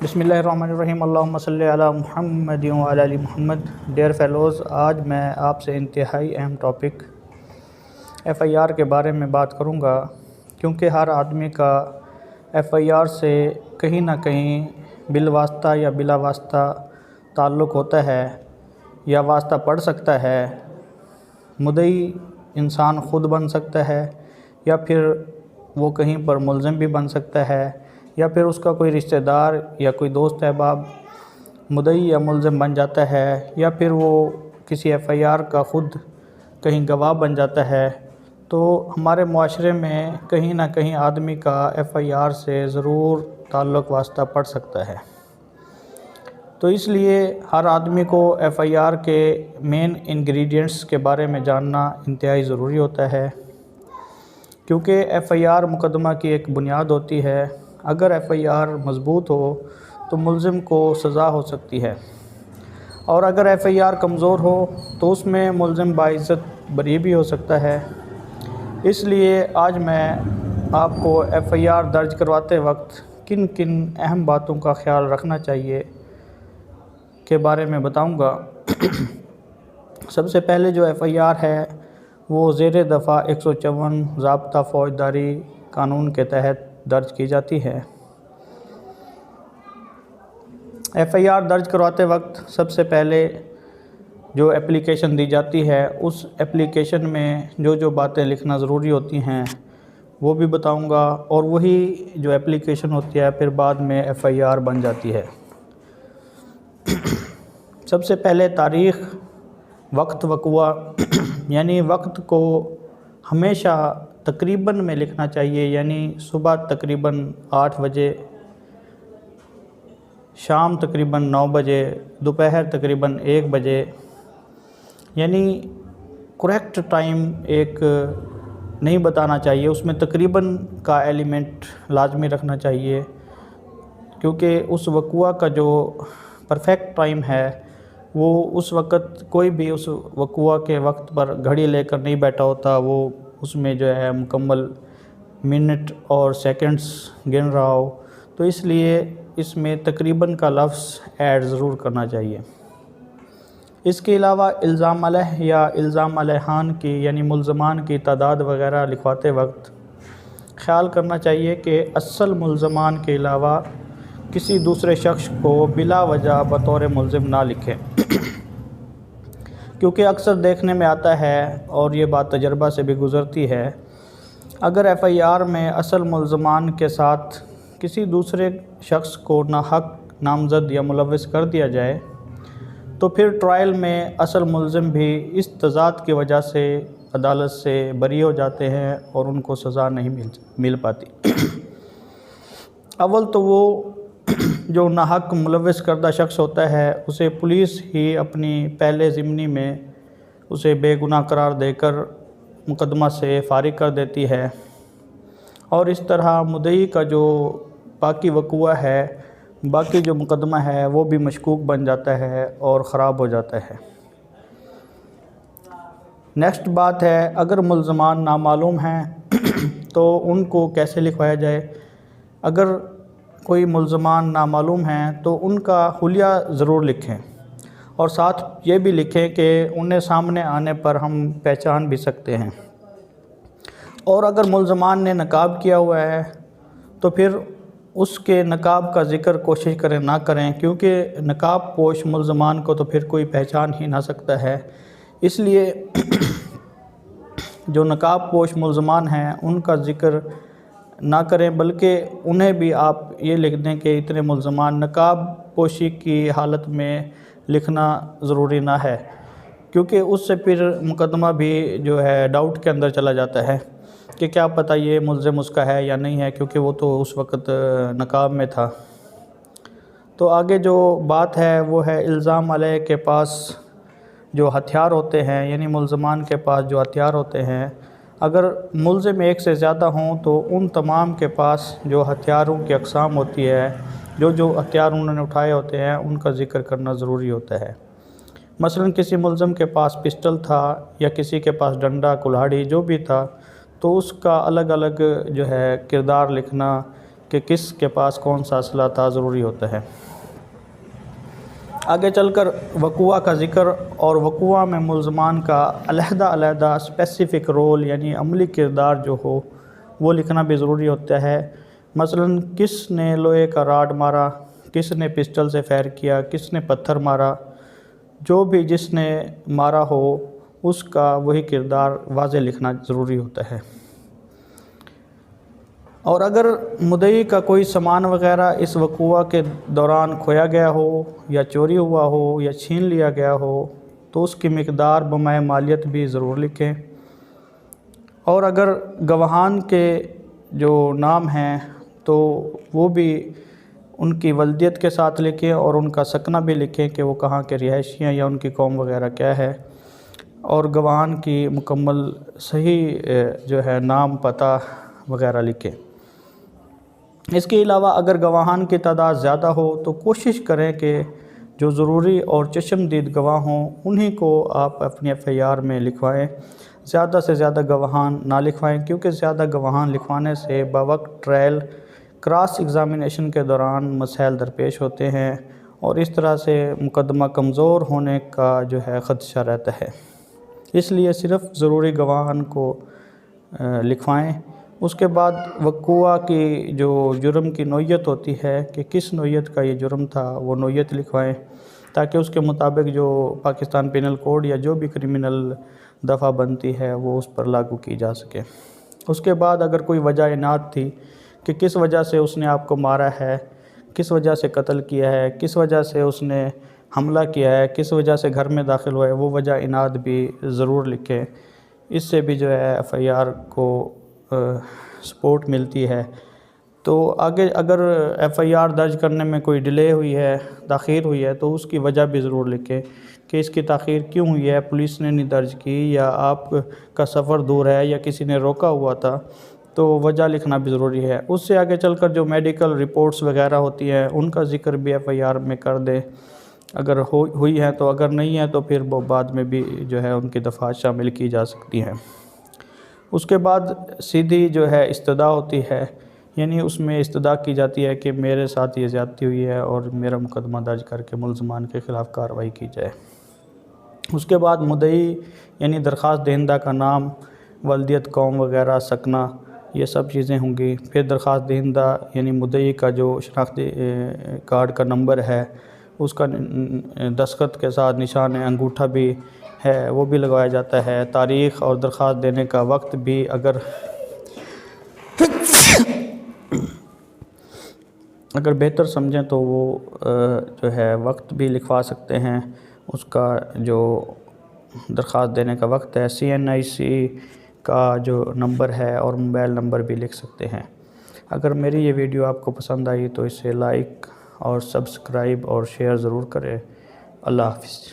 بسم اللہ الرحمن الرحیم، اللہم صلی علی محمد وعلی آل محمد۔ ڈیئر فیلوز، آج میں آپ سے انتہائی اہم ٹاپک ایف آئی آر کے بارے میں بات کروں گا، کیونکہ ہر آدمی کا ایف آئی آر سے کہیں نہ کہیں بالواسطہ یا بلا واسطہ تعلق ہوتا ہے یا واسطہ پڑ سکتا ہے۔ مدعی انسان خود بن سکتا ہے یا پھر وہ کہیں پر ملزم بھی بن سکتا ہے، یا پھر اس کا کوئی رشتہ دار یا کوئی دوست احباب مدعی یا ملزم بن جاتا ہے، یا پھر وہ کسی ایف آئی آر کا خود کہیں گواہ بن جاتا ہے۔ تو ہمارے معاشرے میں کہیں نہ کہیں آدمی کا ایف آئی آر سے ضرور تعلق واسطہ پڑ سکتا ہے۔ تو اس لیے ہر آدمی کو ایف آئی آر کے مین انگریڈینٹس کے بارے میں جاننا انتہائی ضروری ہوتا ہے، کیونکہ ایف آئی آر مقدمہ کی ایک بنیاد ہوتی ہے۔ اگر ایف آئی آر مضبوط ہو تو ملزم کو سزا ہو سکتی ہے، اور اگر ایف آئی آر کمزور ہو تو اس میں ملزم باعزت بری بھی ہو سکتا ہے۔ اس لیے آج میں آپ کو ایف آئی آر درج کرواتے وقت کن کن اہم باتوں کا خیال رکھنا چاہیے کے بارے میں بتاؤں گا۔ سب سے پہلے جو ایف آئی آر ہے وہ زیر دفعہ 154 ضابطہ فوجداری قانون کے تحت درج کی جاتی ہے۔ ایف آئی آر درج کرواتے وقت سب سے پہلے جو اپلیکیشن دی جاتی ہے، اس اپلیکیشن میں جو باتیں لکھنا ضروری ہوتی ہیں وہ بھی بتاؤں گا، اور وہی جو اپلیکیشن ہوتی ہے پھر بعد میں ایف آئی آر بن جاتی ہے۔ سب سے پہلے تاریخ، وقت، وقوع، یعنی وقت کو ہمیشہ تقریباً میں لکھنا چاہیے، یعنی صبح تقریباً 8 بجے، شام تقریباً 9 بجے، دوپہر تقریباً 1 بجے، یعنی کریکٹ ٹائم ایک نہیں بتانا چاہیے، اس میں تقریباً کا ایلیمنٹ لازمی رکھنا چاہیے، کیونکہ اس وقوع کا جو پرفیکٹ ٹائم ہے وہ اس وقت کوئی بھی اس وقوع کے وقت پر گھڑی لے کر نہیں بیٹھا ہوتا، وہ اس میں جو ہے مکمل منٹ اور سیکنڈز گن رہا ہو، تو اس لیے اس میں تقریباً کا لفظ ایڈ ضرور کرنا چاہیے۔ اس کے علاوہ الزام علیہ یا الزام علیہان کی یعنی ملزمان کی تعداد وغیرہ لکھواتے وقت خیال کرنا چاہیے کہ اصل ملزمان کے علاوہ کسی دوسرے شخص کو بلا وجہ بطور ملزم نہ لکھیں، کیونکہ اکثر دیکھنے میں آتا ہے اور یہ بات تجربہ سے بھی گزرتی ہے، اگر ایف آئی آر میں اصل ملزمان کے ساتھ کسی دوسرے شخص کو ناحق نامزد یا ملوث کر دیا جائے تو پھر ٹرائل میں اصل ملزم بھی اس تضاد کی وجہ سے عدالت سے بری ہو جاتے ہیں اور ان کو سزا نہیں مل پاتی۔ اول تو وہ جو ناحق ملوث کردہ شخص ہوتا ہے اسے پولیس ہی اپنی پہلے ضمنی میں اسے بے گناہ قرار دے کر مقدمہ سے فارغ کر دیتی ہے، اور اس طرح مدعی کا جو باقی وقوع ہے، باقی جو مقدمہ ہے وہ بھی مشکوک بن جاتا ہے اور خراب ہو جاتا ہے۔ نیکسٹ بات ہے، اگر ملزمان نامعلوم ہیں تو ان کو کیسے لکھوایا جائے۔ اگر کوئی ملزمان نامعلوم ہیں تو ان کا حلیہ ضرور لکھیں، اور ساتھ یہ بھی لکھیں کہ انہیں سامنے آنے پر ہم پہچان بھی سکتے ہیں۔ اور اگر ملزمان نے نقاب کیا ہوا ہے تو پھر اس کے نقاب کا ذکر کوشش کریں نہ کریں، کیونکہ نقاب پوش ملزمان کو تو پھر کوئی پہچان ہی نہ سکتا ہے۔ اس لیے جو نقاب پوش ملزمان ہیں ان کا ذکر نہ کریں، بلکہ انہیں بھی آپ یہ لکھ دیں کہ اتنے ملزمان، نقاب پوشی کی حالت میں لکھنا ضروری نہ ہے، کیونکہ اس سے پھر مقدمہ بھی جو ہے ڈاؤٹ کے اندر چلا جاتا ہے کہ کیا پتہ یہ ملزم اس کا ہے یا نہیں ہے، کیونکہ وہ تو اس وقت نقاب میں تھا۔ تو آگے جو بات ہے وہ ہے الزام علیہ کے پاس جو ہتھیار ہوتے ہیں، یعنی ملزمان کے پاس جو ہتھیار ہوتے ہیں، اگر ملزم ایک سے زیادہ ہوں تو ان تمام کے پاس جو ہتھیاروں کی اقسام ہوتی ہے، جو ہتھیار انہوں نے اٹھائے ہوتے ہیں، ان کا ذکر کرنا ضروری ہوتا ہے۔ مثلا کسی ملزم کے پاس پسٹل تھا یا کسی کے پاس ڈنڈا، کلہاڑی جو بھی تھا، تو اس کا الگ الگ جو ہے کردار لکھنا، کہ کس کے پاس کون سا اسلحہ تھا ضروری ہوتا ہے۔ آگے چل کر وقوع کا ذکر اور وقوع میں ملزمان کا علیحدہ اسپیسیفک رول یعنی عملی کردار جو ہو وہ لکھنا بھی ضروری ہوتا ہے۔ مثلاً کس نے لوہے کا راڈ مارا، کس نے پسٹل سے فائر کیا، کس نے پتھر مارا، جو بھی جس نے مارا ہو اس کا وہی کردار واضح لکھنا ضروری ہوتا ہے۔ اور اگر مدعی کا کوئی سامان وغیرہ اس وقوع کے دوران کھویا گیا ہو یا چوری ہوا ہو یا چھین لیا گیا ہو تو اس کی مقدار بمائے مالیت بھی ضرور لکھیں۔ اور اگر گواہان کے جو نام ہیں تو وہ بھی ان کی ولدیت کے ساتھ لکھیں اور ان کا سکنہ بھی لکھیں کہ وہ کہاں کے رہائشی ہیں یا ان کی قوم وغیرہ کیا ہے، اور گواہان کی مکمل صحیح جو ہے نام پتہ وغیرہ لکھیں۔ اس کے علاوہ اگر گواہان کی تعداد زیادہ ہو تو کوشش کریں کہ جو ضروری اور چشمدید گواہ ہوں انہی کو آپ اپنی ایف آئی آر میں لکھوائیں، زیادہ سے زیادہ گواہان نہ لکھوائیں، کیونکہ زیادہ گواہان لکھوانے سے بوقت ٹرائل کراس ایگزامینیشن کے دوران مسائل درپیش ہوتے ہیں اور اس طرح سے مقدمہ کمزور ہونے کا جو ہے خدشہ رہتا ہے۔ اس لیے صرف ضروری گواہان کو لکھوائیں۔ اس کے بعد وقوع کی جو جرم کی نوعیت ہوتی ہے کہ کس نوعیت کا یہ جرم تھا وہ نوعیت لکھوائیں، تاکہ اس کے مطابق جو پاکستان پینل کوڈ یا جو بھی کرمنل دفعہ بنتی ہے وہ اس پر لاگو کی جا سکے۔ اس کے بعد اگر کوئی وجہ انات تھی کہ کس وجہ سے اس نے آپ کو مارا ہے، کس وجہ سے قتل کیا ہے، کس وجہ سے اس نے حملہ کیا ہے، کس وجہ سے گھر میں داخل ہوا ہے، وہ وجہ انات بھی ضرور لکھیں۔ اس سے بھی جو ہے ایف آئی آر کو سپورٹ ملتی ہے۔ تو آگے اگر ایف آئی آر درج کرنے میں کوئی ڈیلے ہوئی ہے، تاخیر ہوئی ہے، تو اس کی وجہ بھی ضرور لکھیں کہ اس کی تاخیر کیوں ہوئی ہے، پولیس نے نہیں درج کی یا آپ کا سفر دور ہے یا کسی نے روکا ہوا تھا، تو وجہ لکھنا بھی ضروری ہے۔ اس سے آگے چل کر جو میڈیکل رپورٹس وغیرہ ہوتی ہیں ان کا ذکر بھی ایف آئی آر میں کر دیں اگر ہوئی ہے تو، اگر نہیں ہے تو پھر وہ بعد میں بھی جو ہے ان کی دفعات شامل کی جا سکتی ہیں۔ اس کے بعد سیدھی جو ہے استدعا ہوتی ہے، یعنی اس میں استدعا کی جاتی ہے کہ میرے ساتھ یہ زیادتی ہوئی ہے اور میرا مقدمہ درج کر کے ملزمان کے خلاف کارروائی کی جائے۔ اس کے بعد مدعی یعنی درخواست دہندہ کا نام، ولدیت، قوم وغیرہ، سکنہ، یہ سب چیزیں ہوں گی۔ پھر درخواست دہندہ یعنی مدعی کا جو شناختی کارڈ کا نمبر ہے اس کا دستخط کے ساتھ نشان انگوٹھا بھی ہے وہ بھی لگوایا جاتا ہے۔ تاریخ اور درخواست دینے کا وقت بھی اگر بہتر سمجھیں تو وہ جو ہے وقت بھی لکھوا سکتے ہیں، اس کا جو درخواست دینے کا وقت ہے، CNIC کا جو نمبر ہے اور موبائل نمبر بھی لکھ سکتے ہیں۔ اگر میری یہ ویڈیو آپ کو پسند آئی تو اسے لائک اور سبسکرائب اور شیئر ضرور کریں۔ اللہ حافظ۔